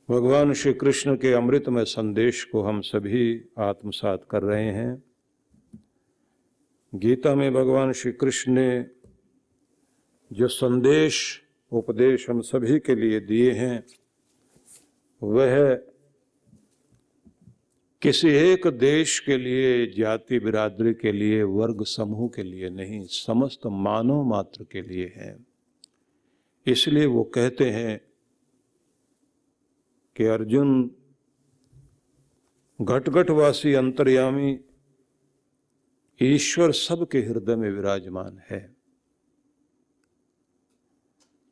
भगवान श्री कृष्ण के अमृतमय संदेश को हम सभी आत्मसात कर रहे हैं। गीता में भगवान श्री कृष्ण ने जो संदेश उपदेश हम सभी के लिए दिए हैं वह किसी एक देश के लिए, जाति बिरादरी के लिए, वर्ग समूह के लिए नहीं, समस्त मानव मात्र के लिए है। इसलिए वो कहते हैं कि अर्जुन, घटघटवासी अंतर्यामी ईश्वर सबके हृदय में विराजमान है।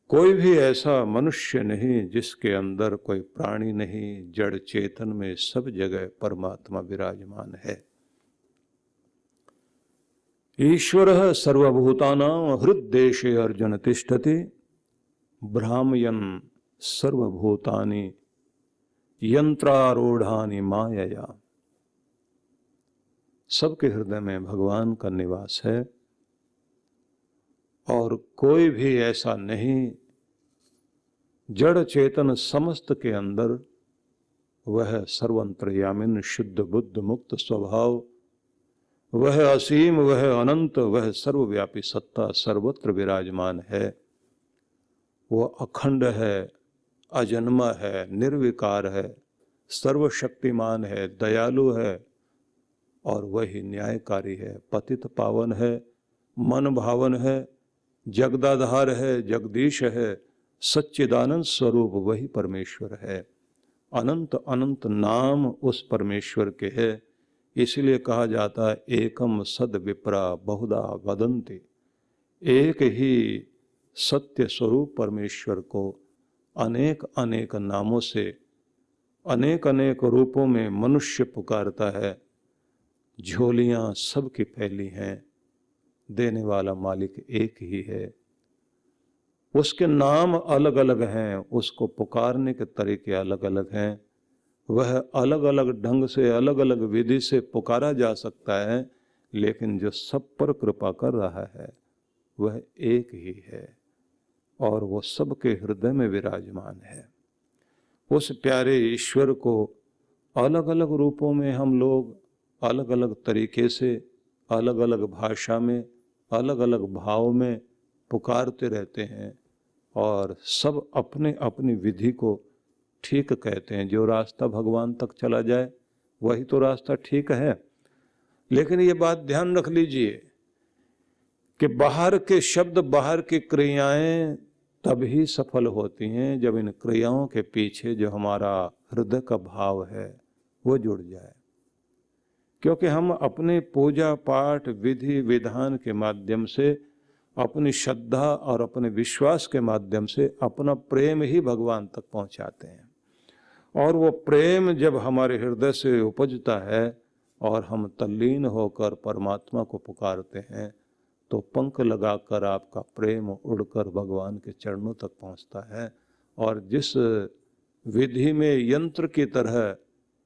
कोई भी ऐसा मनुष्य नहीं जिसके अंदर कोई प्राणी नहीं, जड़ चेतन में सब जगह परमात्मा विराजमान है। ईश्वरः सर्वभूतानां हृद्देशे अर्जुन तिष्ठति, भ्रामयन् सर्वभूतानि यंत्रारूढ़ानि मायया। सबके हृदय में भगवान का निवास है और कोई भी ऐसा नहीं जड़ चेतन समस्त के अंदर वह सर्वंतर्यामिन शुद्ध बुद्ध मुक्त स्वभाव, वह असीम, वह अनंत, वह सर्वव्यापी सत्ता सर्वत्र विराजमान है। वह अखंड है, अजन्मा है, निर्विकार है, सर्वशक्तिमान है, दयालु है और वही न्यायकारी है, पतित पावन है, मन भावन है, जगदाधार है, जगदीश है, सच्चिदानंद स्वरूप वही परमेश्वर है। अनंत अनंत नाम उस परमेश्वर के है। इसलिए कहा जाता है एकम सद विप्रा बहुधा वदन्ति। एक ही सत्य स्वरूप परमेश्वर को अनेक अनेक नामों से, अनेक अनेक रूपों में मनुष्य पुकारता है। झोलियां सबकी फैली हैं, देने वाला मालिक एक ही है। उसके नाम अलग अलग हैं, उसको पुकारने के तरीके अलग अलग हैं। वह अलग अलग ढंग से, अलग अलग विधि से पुकारा जा सकता है, लेकिन जो सब पर कृपा कर रहा है वह एक ही है और वो सबके हृदय में विराजमान है। उस प्यारे ईश्वर को अलग अलग रूपों में हम लोग अलग अलग तरीके से, अलग अलग भाषा में, अलग अलग भाव में पुकारते रहते हैं और सब अपने अपनी विधि को ठीक कहते हैं। जो रास्ता भगवान तक चला जाए वही तो रास्ता ठीक है। लेकिन ये बात ध्यान रख लीजिए कि बाहर के शब्द, बाहर की क्रियाएं तभी सफल होती हैं जब इन क्रियाओं के पीछे जो हमारा हृदय का भाव है वो जुड़ जाए। क्योंकि हम अपने पूजा पाठ विधि विधान के माध्यम से, अपनी श्रद्धा और अपने विश्वास के माध्यम से अपना प्रेम ही भगवान तक पहुंचाते हैं। और वो प्रेम जब हमारे हृदय से उपजता है और हम तल्लीन होकर परमात्मा को पुकारते हैं तो पंख लगाकर आपका प्रेम उड़कर भगवान के चरणों तक पहुंचता है। और जिस विधि में यंत्र की तरह,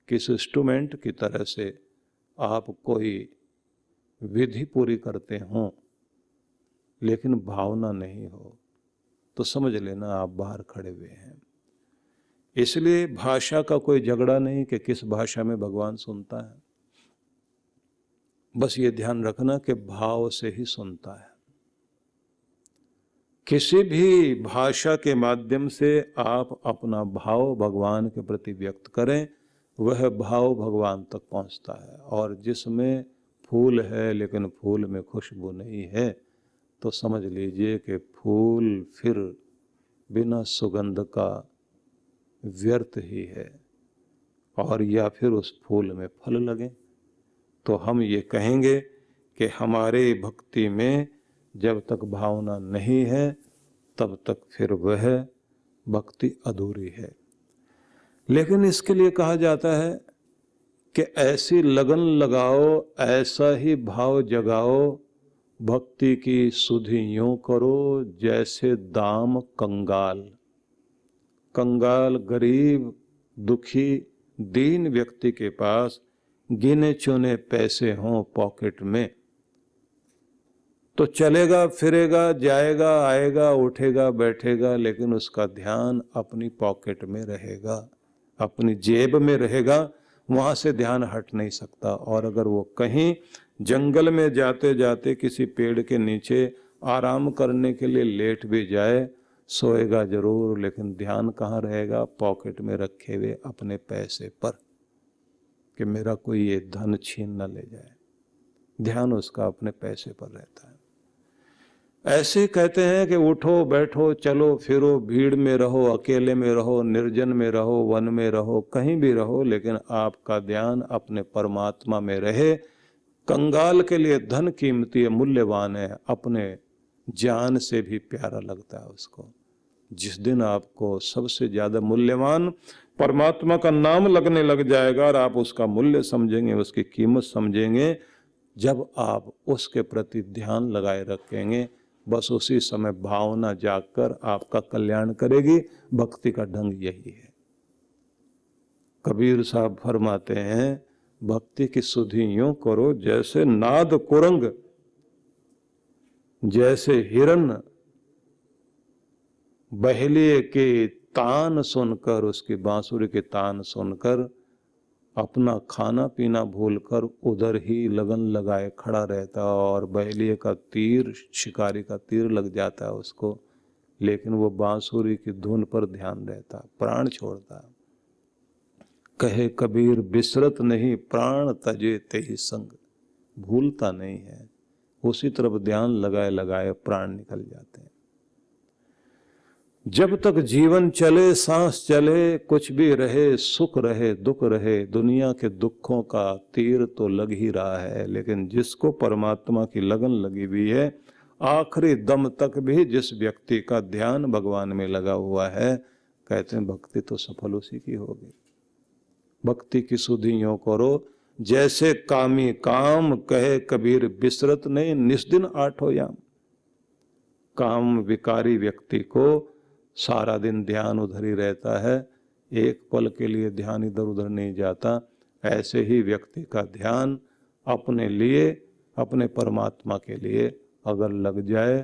किस इंस्ट्रूमेंट की तरह से आप कोई विधि पूरी करते हों लेकिन भावना नहीं हो तो समझ लेना आप बाहर खड़े हुए हैं। इसलिए भाषा का कोई झगड़ा नहीं कि किस भाषा में भगवान सुनता है। बस ये ध्यान रखना कि भाव से ही सुनता है। किसी भी भाषा के माध्यम से आप अपना भाव भगवान के प्रति व्यक्त करें, वह भाव भगवान तक पहुंचता है। और जिसमें फूल है लेकिन फूल में खुशबू नहीं है तो समझ लीजिए कि फूल फिर बिना सुगंध का व्यर्थ ही है। और या फिर उस फूल में फल लगे तो हम ये कहेंगे कि हमारे भक्ति में जब तक भावना नहीं है तब तक फिर वह भक्ति अधूरी है। लेकिन इसके लिए कहा जाता है कि ऐसी लगन लगाओ, ऐसा ही भाव जगाओ, भक्ति की सुधि यूं करो जैसे दाम कंगाल। कंगाल, गरीब, दुखी, दीन व्यक्ति के पास गिने चुने पैसे हों पॉकेट में तो चलेगा फिरेगा, जाएगा आएगा, उठेगा बैठेगा, लेकिन उसका ध्यान अपनी पॉकेट में रहेगा। अपनी जेब में रहेगा, वहां से ध्यान हट नहीं सकता। और अगर वो कहीं जंगल में जाते जाते किसी पेड़ के नीचे आराम करने के लिए लेट भी जाए, सोएगा जरूर, लेकिन ध्यान कहाँ रहेगा? पॉकेट में रखे हुए अपने पैसे पर, कि मेरा कोई ये धन छीन न ले जाए। ध्यान उसका अपने पैसे पर रहता है। ऐसे कहते हैं कि उठो बैठो चलो फिरो, भीड़ में रहो, अकेले में रहो, निर्जन में रहो, वन में रहो, कहीं भी रहो, लेकिन आपका ध्यान अपने परमात्मा में रहे। कंगाल के लिए धन कीमती है, मूल्यवान है, अपने जान से भी प्यारा लगता है उसको। जिस दिन आपको सबसे ज्यादा मूल्यवान परमात्मा का नाम लगने लग जाएगा और आप उसका मूल्य समझेंगे, उसकी कीमत समझेंगे, जब आप उसके प्रति ध्यान लगाए रखेंगे, बस उसी समय भावना जागकर आपका कल्याण करेगी। भक्ति का ढंग यही है। कबीर साहब फरमाते हैं, भक्ति की सुधि यूं करो जैसे नाद कुरंग, जैसे हिरन बहेलिए के तान सुनकर, उसकी बांसुरी के तान सुनकर अपना खाना पीना भूलकर उधर ही लगन लगाए खड़ा रहता, और बहेलिए का तीर, शिकारी का तीर लग जाता है उसको, लेकिन वो बांसुरी की धुन पर ध्यान रहता, प्राण छोड़ता। कहे कबीर बिसरत नहीं प्राण तजे तेहि संग, भूलता नहीं है, उसी तरफ ध्यान लगाए लगाए प्राण निकल जाते हैं। जब तक जीवन चले, सांस चले, कुछ भी रहे, सुख रहे दुख रहे, दुनिया के दुखों का तीर तो लग ही रहा है, लेकिन जिसको परमात्मा की लगन लगी हुई है, आखिरी दम तक भी जिस व्यक्ति का ध्यान भगवान में लगा हुआ है, कहते हैं भक्ति तो सफल उसी की होगी। भक्ति की सुधि यूं करो जैसे कामी काम, कहे कबीर बिसरत नहीं निस्दिन आठो याम। काम विकारी व्यक्ति को सारा दिन ध्यान उधर ही रहता है, एक पल के लिए ध्यान इधर उधर नहीं जाता। ऐसे ही व्यक्ति का ध्यान अपने लिए, अपने परमात्मा के लिए अगर लग जाए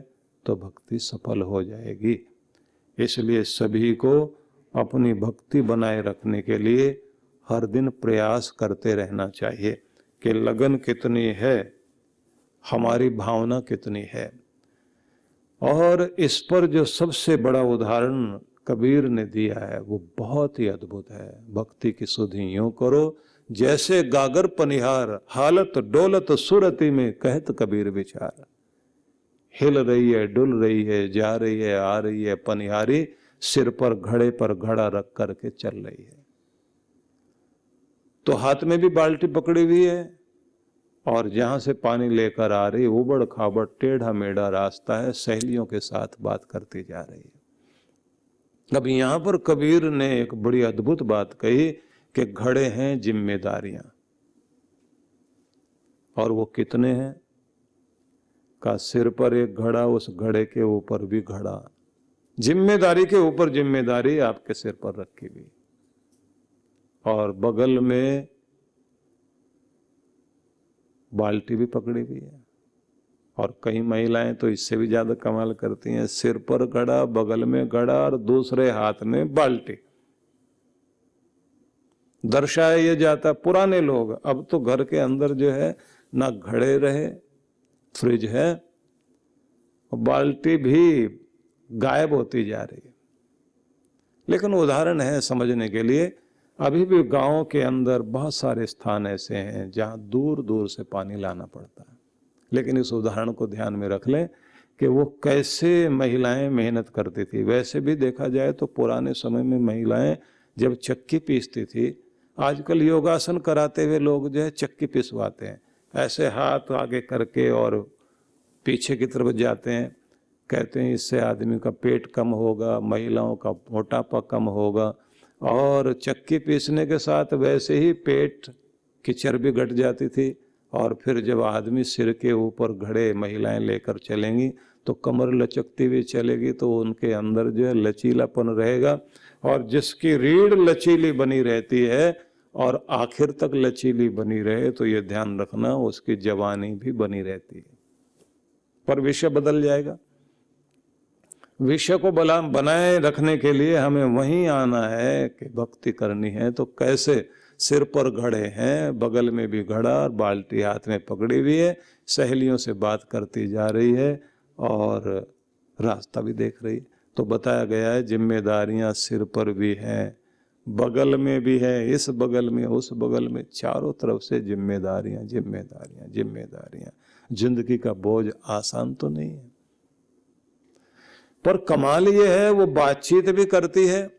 तो भक्ति सफल हो जाएगी। इसलिए सभी को अपनी भक्ति बनाए रखने के लिए हर दिन प्रयास करते रहना चाहिए कि लगन कितनी है, हमारी भावना कितनी है। और इस पर जो सबसे बड़ा उदाहरण कबीर ने दिया है वो बहुत ही अद्भुत है। भक्ति की सुधि यूं करो जैसे गागर पनिहार, हालत डोलत सुरती में कहत कबीर विचार। हिल रही है, डुल रही है, जा रही है, आ रही है पनिहारी, सिर पर घड़े पर घड़ा रख करके चल रही है। तो हाथ में भी बाल्टी पकड़ी हुई है और जहां से पानी लेकर आ रही, उबड़ खाबड़ टेढ़ा मेढ़ा रास्ता है, सहेलियों के साथ बात करती जा रही है। अब यहां पर कबीर ने एक बड़ी अद्भुत बात कही कि घड़े हैं जिम्मेदारियां, और वो कितने हैं? का सिर पर एक घड़ा, उस घड़े के ऊपर भी घड़ा, जिम्मेदारी के ऊपर जिम्मेदारी आपके सिर पर रखी हुई, और बगल में बाल्टी भी पकड़ी हुई है। और कई महिलाएं तो इससे भी ज्यादा कमाल करती हैं, सिर पर घड़ा, बगल में घड़ा और दूसरे हाथ में बाल्टी। दर्शाया यह जाता, पुराने लोग, अब तो घर के अंदर जो है ना घड़े रहे, फ्रिज है, बाल्टी भी गायब होती जा रही है। लेकिन उदाहरण है समझने के लिए, अभी भी गांव के अंदर बहुत सारे स्थान ऐसे हैं जहां दूर दूर से पानी लाना पड़ता है। लेकिन इस उदाहरण को ध्यान में रख लें कि वो कैसे महिलाएं मेहनत करती थी। वैसे भी देखा जाए तो पुराने समय में महिलाएं जब चक्की पीसती थी, आजकल योगासन कराते हुए लोग जो है चक्की पिसवाते हैं, ऐसे हाथ आगे करके और पीछे की तरफ जाते हैं, कहते हैं इससे आदमी का पेट कम होगा, महिलाओं का मोटापा कम होगा। और चक्की पीसने के साथ वैसे ही पेट की चर्बी घट जाती थी, और फिर जब आदमी सिर के ऊपर घड़े महिलाएं लेकर चलेंगी तो कमर लचकती हुई चलेगी, तो उनके अंदर जो है लचीलापन रहेगा। और जिसकी रीढ़ लचीली बनी रहती है और आखिर तक लचीली बनी रहे, तो ये ध्यान रखना उसकी जवानी भी बनी रहती है। पर विषय बदल जाएगा। विषय को बनाए रखने के लिए हमें वहीं आना है कि भक्ति करनी है। तो कैसे? सिर पर घड़े हैं, बगल में भी घड़ा और बाल्टी हाथ में पकड़ी हुई है, सहेलियों से बात करती जा रही है और रास्ता भी देख रही है। तो बताया गया है जिम्मेदारियां सिर पर भी हैं, बगल में भी है, इस बगल में, उस बगल में, चारों तरफ से जिम्मेदारियां जिम्मेदारियां जिम्मेदारियां। जिंदगी का बोझ आसान तो नहीं है, पर कमाल ये है वो बातचीत भी करती है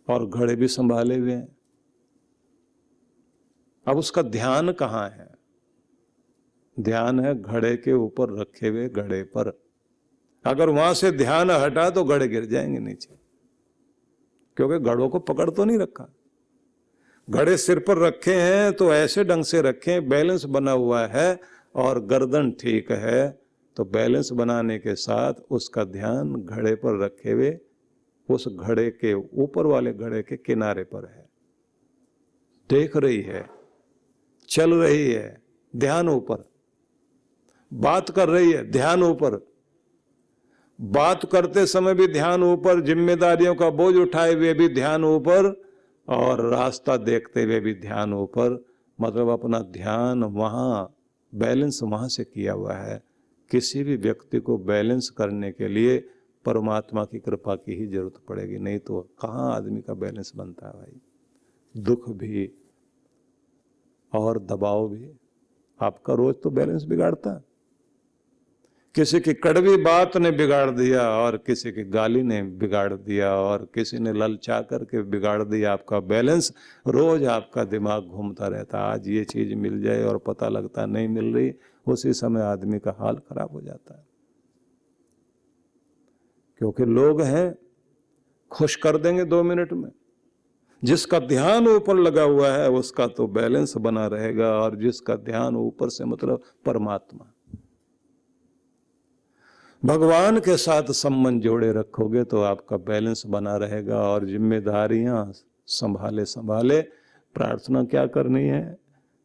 और घड़े भी संभाले हुए हैं। अब उसका ध्यान कहां है? ध्यान है घड़े के ऊपर रखे हुए घड़े पर। अगर वहां से ध्यान हटा तो घड़े गिर जाएंगे नीचे, क्योंकि घड़ों को पकड़ तो नहीं रखा। घड़े सिर पर रखे हैं तो ऐसे ढंग से रखें, बैलेंस बना हुआ है और गर्दन ठीक है, तो बैलेंस बनाने के साथ उसका ध्यान घड़े पर रखे हुए उस घड़े के ऊपर वाले घड़े के किनारे पर है। देख रही है, चल रही है, ध्यान ऊपर। बात कर रही है, ध्यान ऊपर। बात करते समय भी ध्यान ऊपर, जिम्मेदारियों का बोझ उठाए हुए भी ध्यान ऊपर और रास्ता देखते हुए भी ध्यान ऊपर। मतलब अपना ध्यान वहां, बैलेंस वहां से किया हुआ है। किसी भी व्यक्ति को बैलेंस करने के लिए परमात्मा की कृपा की ही जरूरत पड़ेगी, नहीं तो कहाँ आदमी का बैलेंस बनता है भाई। दुख भी और दबाव भी आपका रोज तो बैलेंस बिगाड़ता है। किसी की कड़वी बात ने बिगाड़ दिया और किसी की गाली ने बिगाड़ दिया और किसी ने ललचा करके बिगाड़ दिया आपका बैलेंस। रोज आपका दिमाग घूमता रहता, आज ये चीज मिल जाए और पता लगता नहीं मिल रही, उसी समय आदमी का हाल खराब हो जाता है। क्योंकि लोग हैं, खुश कर देंगे 2 मिनट में। जिसका ध्यान ऊपर लगा हुआ है उसका तो बैलेंस बना रहेगा, और जिसका ध्यान ऊपर से मतलब परमात्मा, भगवान के साथ संबंध जोड़े रखोगे तो आपका बैलेंस बना रहेगा। और जिम्मेदारियां संभाले संभाले प्रार्थना क्या करनी है?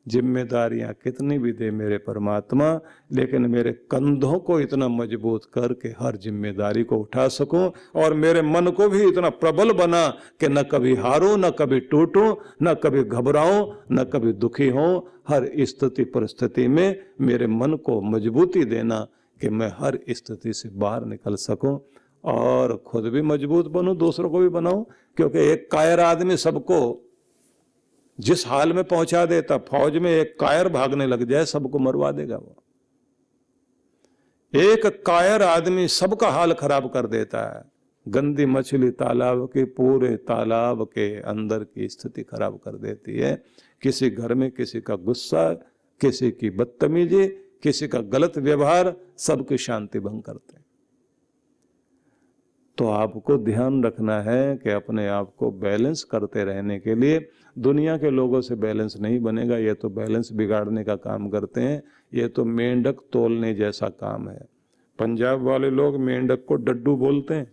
जिम्मेदारियां कितनी भी दे मेरे परमात्मा, लेकिन मेरे कंधों को इतना मजबूत कर के हर जिम्मेदारी को उठा सकूं, और मेरे मन को भी इतना प्रबल बना कि न कभी हारूं, न कभी टूटूं, न कभी घबराऊं, न कभी दुखी हों। हर स्थिति परिस्थिति में मेरे मन को मजबूती देना कि मैं हर स्थिति से बाहर निकल सकूं और खुद भी मजबूत बनूं, दूसरों को भी बनाऊं। क्योंकि एक कायर आदमी सबको जिस हाल में पहुंचा देता, फौज में एक कायर भागने लग जाए सबको मरवा देगा वो। एक कायर आदमी सबका हाल खराब कर देता है। गंदी मछली तालाब के, पूरे तालाब के अंदर की स्थिति खराब कर देती है। किसी घर में किसी का गुस्सा, किसी की बदतमीजी, किसी का गलत व्यवहार सबकी शांति भंग करते हैं। तो आपको ध्यान रखना है कि अपने आप को बैलेंस करते रहने के लिए, दुनिया के लोगों से बैलेंस नहीं बनेगा। ये तो बैलेंस बिगाड़ने का काम करते हैं, ये तो मेंढक तोलने जैसा काम है। पंजाब वाले लोग मेंढक को डड्डू बोलते हैं।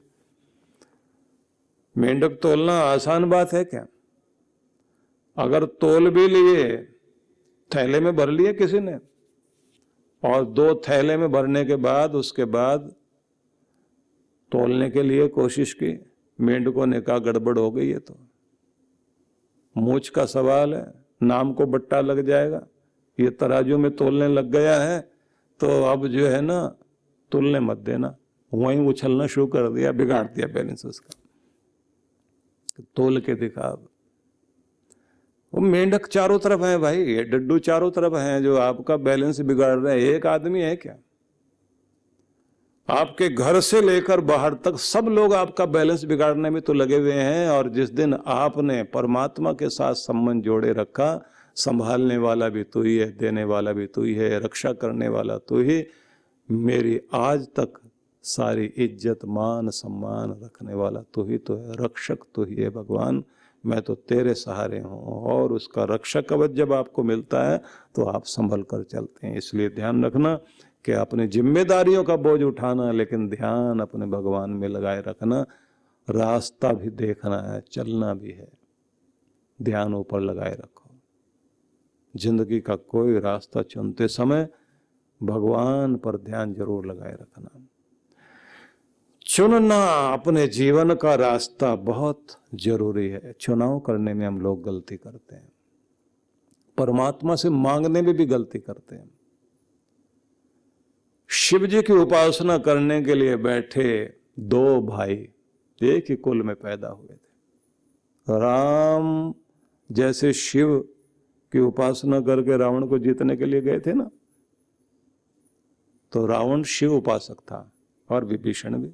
मेंढक तोलना आसान बात है क्या? अगर तोल भी लिए, थैले में भर लिए किसी ने, और 2 थैले में भरने के बाद उसके बाद तोलने के लिए कोशिश की, मेंढकों ने कहा गड़बड़ हो गई है, तो मूछ का सवाल है, नाम को बट्टा लग जाएगा, ये तराजू में तोलने लग गया है, तो अब जो है ना तुलने मत देना। वहीं उछलना शुरू कर दिया, बिगाड़ दिया बैलेंस उसका। तोल के दिखा। वो मेंढक चारों तरफ है भाई, ये डड्डू चारों तरफ हैं जो आपका बैलेंस बिगाड़ रहे हैं। एक आदमी है क्या? आपके घर से लेकर बाहर तक सब लोग आपका बैलेंस बिगाड़ने में तो लगे हुए हैं। और जिस दिन आपने परमात्मा के साथ संबंध जोड़े रखा, संभालने वाला भी तू ही है, देने वाला भी तू ही है, रक्षा करने वाला तू ही, मेरी आज तक सारी इज्जत मान सम्मान रखने वाला तू ही तो है, रक्षक तू ही है भगवान। मैं तो तेरे सहारे हूँ। और उसका रक्षक कवच जब आपको मिलता है तो आप संभल कर चलते हैं। इसलिए ध्यान रखना कि अपनी जिम्मेदारियों का बोझ उठाना, लेकिन ध्यान अपने भगवान में लगाए रखना। रास्ता भी देखना है, चलना भी है, ध्यान ऊपर लगाए रखो। जिंदगी का कोई रास्ता चुनते समय भगवान पर ध्यान जरूर लगाए रखना। चुनना अपने जीवन का रास्ता बहुत जरूरी है। चुनाव करने में हम लोग गलती करते हैं, परमात्मा से मांगने में भी गलती करते हैं। शिव जी की उपासना करने के लिए बैठे दो भाई एक ही कुल में पैदा हुए थे। राम जैसे शिव की उपासना करके रावण को जीतने के लिए गए थे ना, तो रावण शिव उपासक था और विभीषण भी।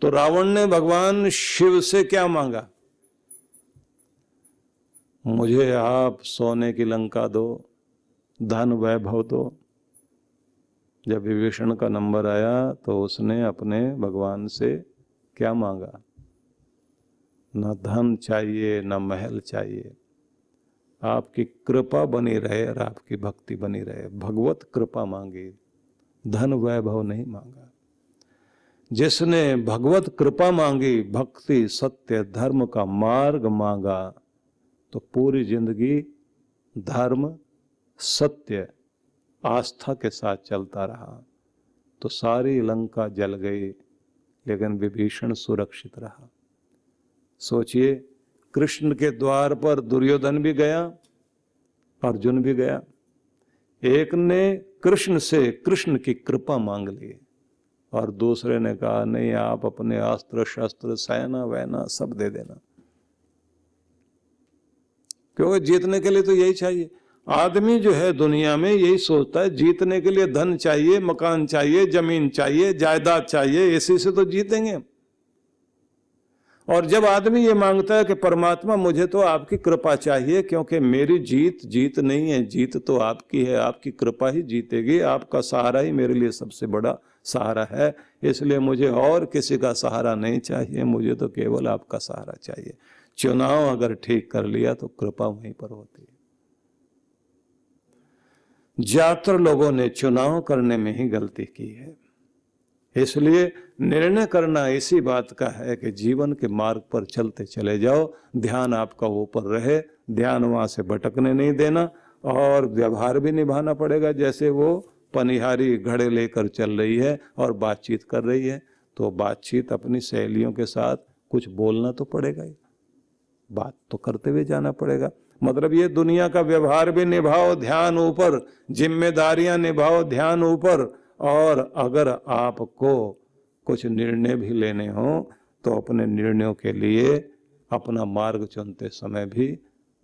तो रावण ने भगवान शिव से क्या मांगा? मुझे आप सोने की लंका दो, धन वैभव दो। जब विभीषण का नंबर आया तो उसने अपने भगवान से क्या मांगा? न धन चाहिए, न महल चाहिए, आपकी कृपा बनी रहे और आपकी भक्ति बनी रहे। भगवत कृपा मांगी, धन वैभव नहीं मांगा। जिसने भगवत कृपा मांगी, भक्ति सत्य धर्म का मार्ग मांगा, तो पूरी जिंदगी धर्म सत्य आस्था के साथ चलता रहा। तो सारी लंका जल गई, लेकिन विभीषण सुरक्षित रहा। सोचिए, कृष्ण के द्वार पर दुर्योधन भी गया, अर्जुन भी गया। एक ने कृष्ण से कृष्ण की कृपा मांग ली और दूसरे ने कहा नहीं, आप अपने अस्त्र शस्त्र सेना वैना सब दे देना, क्योंकि जीतने के लिए तो यही चाहिए। आदमी जो है दुनिया में यही सोचता है, जीतने के लिए धन चाहिए, मकान चाहिए, जमीन चाहिए, जायदाद चाहिए, इसी से तो जीतेंगे। और जब आदमी ये मांगता है कि परमात्मा मुझे तो आपकी कृपा चाहिए, क्योंकि मेरी जीत नहीं है, जीत तो आपकी है, आपकी कृपा ही जीतेगी, आपका सहारा ही मेरे लिए सबसे बड़ा सहारा है, इसलिए मुझे और किसी का सहारा नहीं चाहिए, मुझे तो केवल आपका सहारा चाहिए। चुनाव अगर ठीक कर लिया तो कृपा वहीं पर होती है। ज्यादातर लोगों ने चुनाव करने में ही गलती की है। इसलिए निर्णय करना इसी बात का है कि जीवन के मार्ग पर चलते चले जाओ, ध्यान आपका ऊपर रहे, ध्यान वहां से भटकने नहीं देना, और व्यवहार भी निभाना पड़ेगा। जैसे वो पनिहारी घड़े लेकर चल रही है और बातचीत कर रही है, तो बातचीत अपनी सहेलियों के साथ कुछ बोलना तो पड़ेगा ही, बात तो करते हुए जाना पड़ेगा। मतलब ये दुनिया का व्यवहार भी निभाओ, ध्यान ऊपर, जिम्मेदारियां निभाओ, ध्यान ऊपर। और अगर आपको कुछ निर्णय भी लेने हो तो अपने निर्णयों के लिए अपना मार्ग चुनते समय भी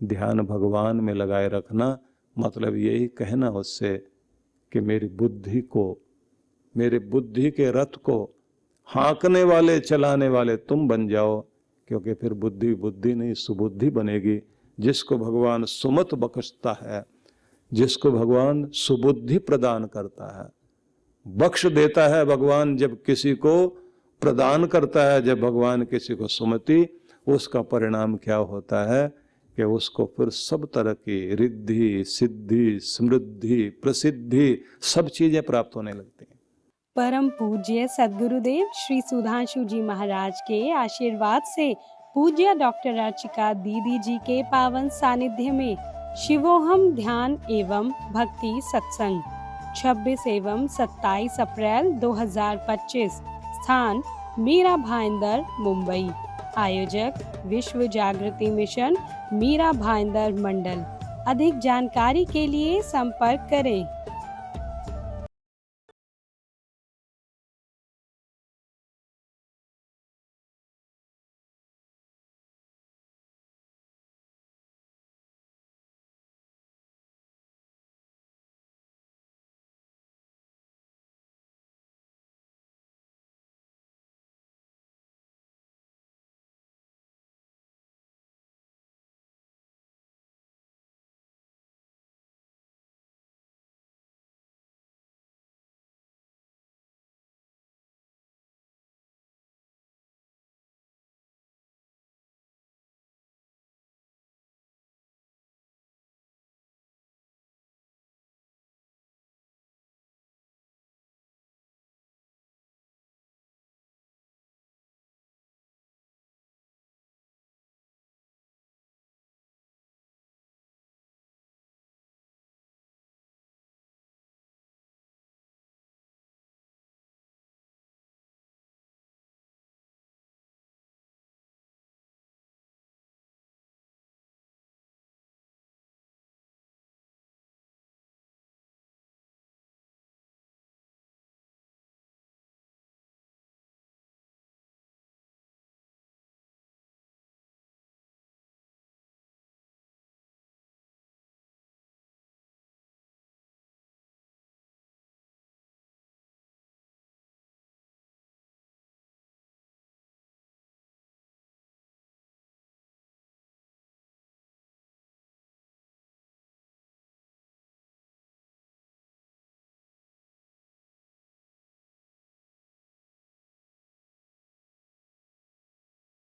ध्यान भगवान में लगाए रखना। मतलब यही कहना उससे कि मेरी बुद्धि के रथ को हाँकने वाले, चलाने वाले तुम बन जाओ, क्योंकि फिर बुद्धि बुद्धि नहीं सुबुद्धि बनेगी। जिसको भगवान सुमत बख्शता है, जिसको भगवान सुबुद्धि प्रदान करता है, बख्श देता है भगवान, जब किसी को प्रदान करता है, जब भगवान किसी को सुमति, उसका परिणाम क्या होता है कि उसको फिर सब तरह की रिद्धि सिद्धि समृद्धि प्रसिद्धि सब चीजें प्राप्त होने लगती हैं। परम पूज्य सद्गुरुदेव श्री सुधांशु जी महाराज के आशीर्वाद से पूज्य डॉक्टर अर्चिका दीदी जी के पावन सानिध्य में शिवोहम ध्यान एवं भक्ति सत्संग 26 एवं 27 अप्रैल 2025, स्थान मीरा भाईंदर, मुंबई। आयोजक विश्व जागृति मिशन, मीरा भाईंदर मंडल। अधिक जानकारी के लिए संपर्क करें।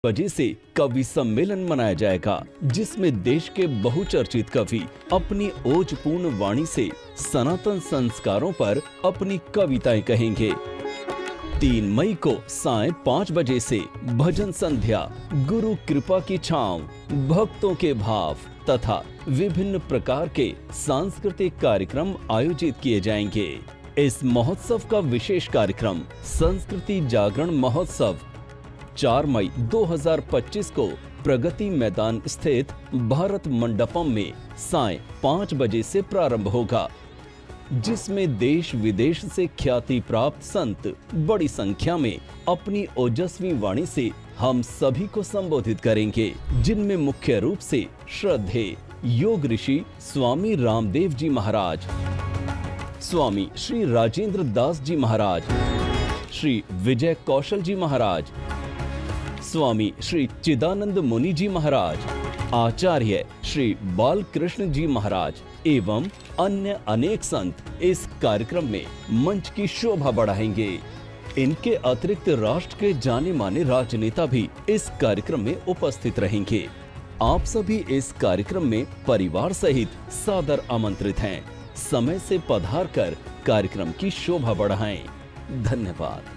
बजे से कवि सम्मेलन मनाया जाएगा, जिसमें देश के बहुचर्चित कवि अपनी ओजपूर्ण वाणी से सनातन संस्कारों पर अपनी कविताएं कहेंगे। 3 मई को सायं 5 बजे से भजन संध्या, गुरु कृपा की छांव, भक्तों के भाव तथा विभिन्न प्रकार के सांस्कृतिक कार्यक्रम आयोजित किए जाएंगे। इस महोत्सव का विशेष कार्यक्रम संस्कृति जागरण महोत्सव 4 मई 2025 को प्रगति मैदान स्थित भारत मंडपम में सायं 5 बजे से प्रारंभ होगा, जिसमें देश विदेश से ख्याति प्राप्त संत बड़ी संख्या में अपनी ओजस्वी वाणी से हम सभी को संबोधित करेंगे, जिनमें मुख्य रूप से श्रद्धेय योग ऋषि स्वामी रामदेव जी महाराज, स्वामी श्री राजेंद्र दास जी महाराज, श्री विजय कौशल जी महाराज, स्वामी श्री चिदानंद मुनि जी महाराज, आचार्य श्री बालकृष्ण जी महाराज एवं अन्य अनेक संत इस कार्यक्रम में मंच की शोभा बढ़ाएंगे। इनके अतिरिक्त राष्ट्र के जाने माने राजनेता भी इस कार्यक्रम में उपस्थित रहेंगे। आप सभी इस कार्यक्रम में परिवार सहित सादर आमंत्रित हैं। समय से पधार कर कार्यक्रम की शोभा बढ़ाएं। धन्यवाद।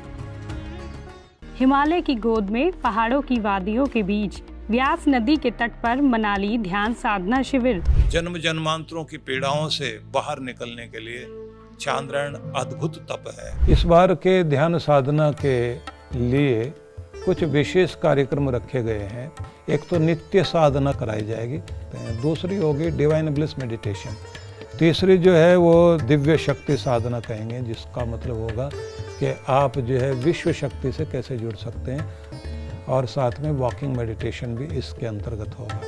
हिमालय की गोद में पहाड़ों की वादियों के बीच व्यास नदी के तट पर मनाली ध्यान साधना शिविर। जन्म जन्मांतरों की पीड़ाओं से बाहर निकलने के लिए चांद्रायण अद्भुत तप है। इस बार के ध्यान साधना के लिए कुछ विशेष कार्यक्रम रखे गए हैं। एक तो नित्य साधना कराई जाएगी, दूसरी होगी डिवाइन ब्लिस मेडिटेशन, तीसरी जो है वो दिव्य शक्ति साधना कहेंगे, जिसका मतलब होगा कि आप जो है विश्व शक्ति से कैसे जुड़ सकते हैं, और साथ में वॉकिंग मेडिटेशन भी इसके अंतर्गत होगा।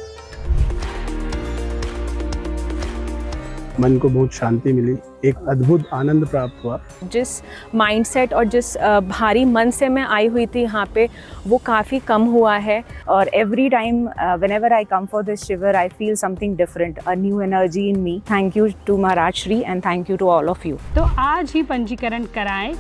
मन को बहुत शांति मिली, एक अद्भुत आनंद प्राप्त हुआ। जिस माइंडसेट और जिस भारी मन से मैं आई हुई थी यहाँ पे, वो काफ़ी कम हुआ है। और every time whenever I come for this शिविर I feel something different, a new energy in me. Thank you to Maharaj Shri and thank you to all of you. तो आज ही पंजीकरण कराएं